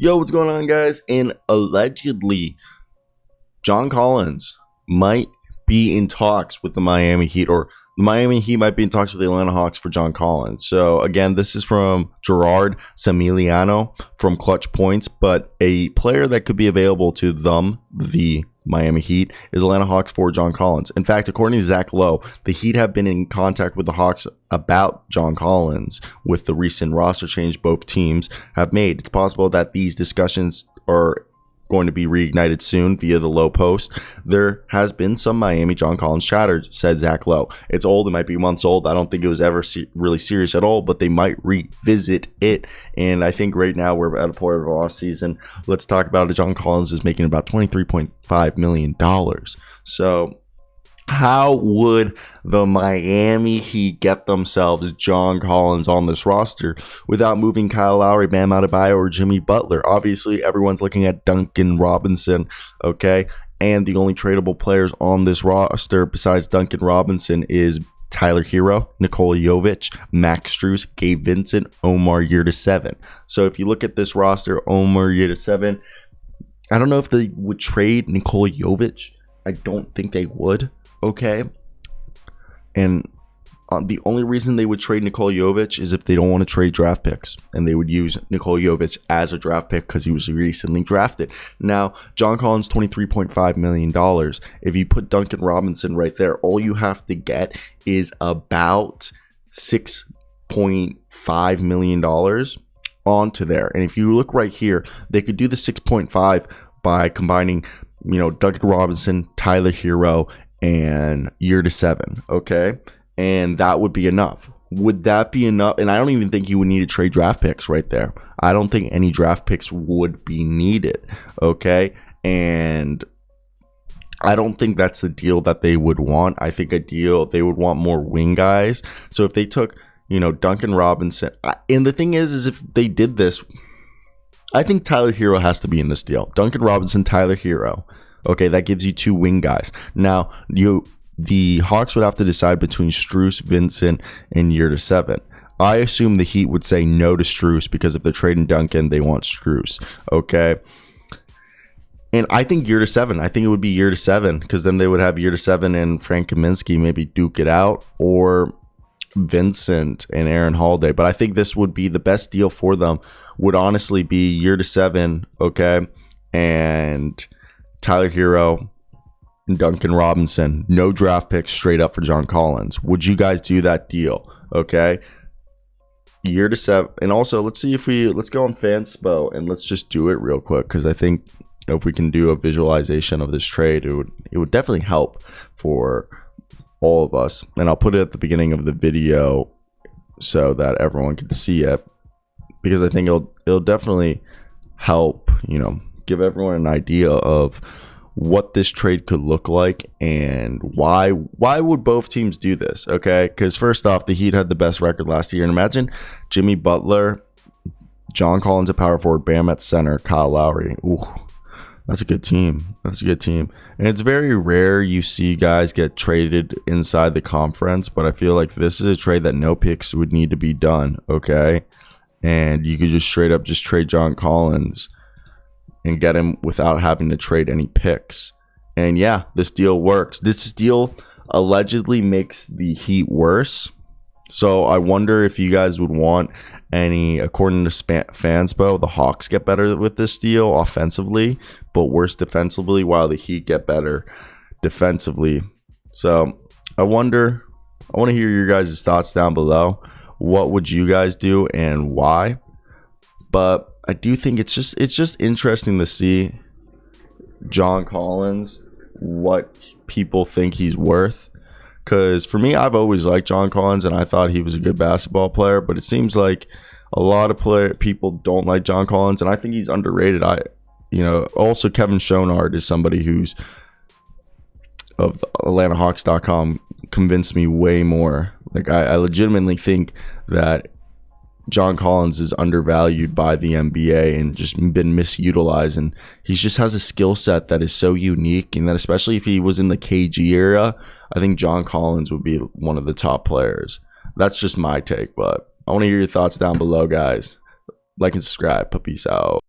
Yo, what's going on, guys? And allegedly, John Collins might be in talks with the Miami Heat, or the Miami Heat might be in talks with the Atlanta Hawks for John Collins. So again, this is from Gerard Samillano from Clutch Points, but a player that could be available to them, the Miami Heat, is Atlanta Hawks for John Collins. In fact, according to Zach Lowe, the Heat have been in contact with the Hawks about John Collins with the recent roster change both teams have made. It's possible that these discussions are going to be reignited soon via the Lowe Post. There has been some Miami John Collins chatter, said Zach Lowe. It's old. It might be months old. I don't think it was ever really serious at all, but they might revisit it. And I think right now we're at a point of off season. Let's talk about it. John Collins is making about $23.5 million. So how would the Miami Heat get themselves John Collins on this roster without moving Kyle Lowry, Bam Adebayo, or Jimmy Butler? Obviously, everyone's looking at Duncan Robinson, okay? And the only tradable players on this roster besides Duncan Robinson is Tyler Hero, Nikola Jovic, Max Strus, Gabe Vincent, Omar Yurtseven. So if you look at this roster, Omar Yurtseven, I don't know if they would trade Nikola Jovic. I don't think they would. Okay, and the only reason they would trade Nikola Jovic is if they don't want to trade draft picks, and they would use Nikola Jovic as a draft pick because he was recently drafted. Now, John Collins, $23.5 million. If you put Duncan Robinson right there, all you have to get is about $6.5 million onto there. And if you look right here, they could do the 6.5 by combining, Duncan Robinson, Tyler Hero, and Yurtseven, okay? And that would be enough. Would that be enough? And I don't even think you would need to trade draft picks right there. I don't think any draft picks would be needed, okay? And I don't think that's the deal that they would want. I think they would want more wing guys. So if they took, Duncan Robinson, and the thing is if they did this, I think Tyler Hero has to be in this deal. Duncan Robinson, Tyler Hero. Okay, that gives you two wing guys. Now, the Hawks would have to decide between Strus, Vincent, and Yurtseven. I assume the Heat would say no to Strus because if they're trading Duncan, they want Strus. Okay. And I think Yurtseven. I think it would be Yurtseven because then they would have Yurtseven and Frank Kaminsky maybe duke it out, or Vincent and Aaron Holiday. But I think this would be the best deal for them. Would honestly be Yurtseven, okay, and Tyler Hero and Duncan Robinson. No draft picks, straight up for John Collins. Would you guys do that deal? Okay. Yurtseven. And also, let's go on Fanspo and let's just do it real quick, because I think if we can do a visualization of this trade, it would definitely help for all of us. And I'll put it at the beginning of the video so that everyone can see it, because I think it'll definitely help, give everyone an idea of what this trade could look like and why would both teams do this, okay? Because first off, the Heat had the best record last year, and imagine Jimmy Butler, John Collins at power forward, Bam at center, Kyle Lowry. Ooh, that's a good team. And it's very rare you see guys get traded inside the conference, but I feel like this is a trade that no picks would need to be done, okay? And you could just straight up trade John Collins and get him without having to trade any picks. And yeah, this deal works. This deal allegedly makes the Heat worse. So I wonder if you guys would want any, according to Fanspo, the Hawks get better with this deal offensively, but worse defensively, while the Heat get better defensively. So I want to hear your guys' thoughts down below. What would you guys do and why? But I do think it's just interesting to see John Collins, what people think he's worth. Because for me, I've always liked John Collins, and I thought he was a good basketball player. But it seems like a lot of people don't like John Collins, and I think he's underrated. Also Kevin Schonard is somebody who's of AtlantaHawks.com convinced me way more. Like I legitimately think that John Collins is undervalued by the NBA and just been misutilized, and he just has a skill set that is so unique, and that especially if he was in the KG era, I think John Collins would be one of the top players. That's just my take, but I want to hear your thoughts down below, guys. Like and subscribe. Peace out.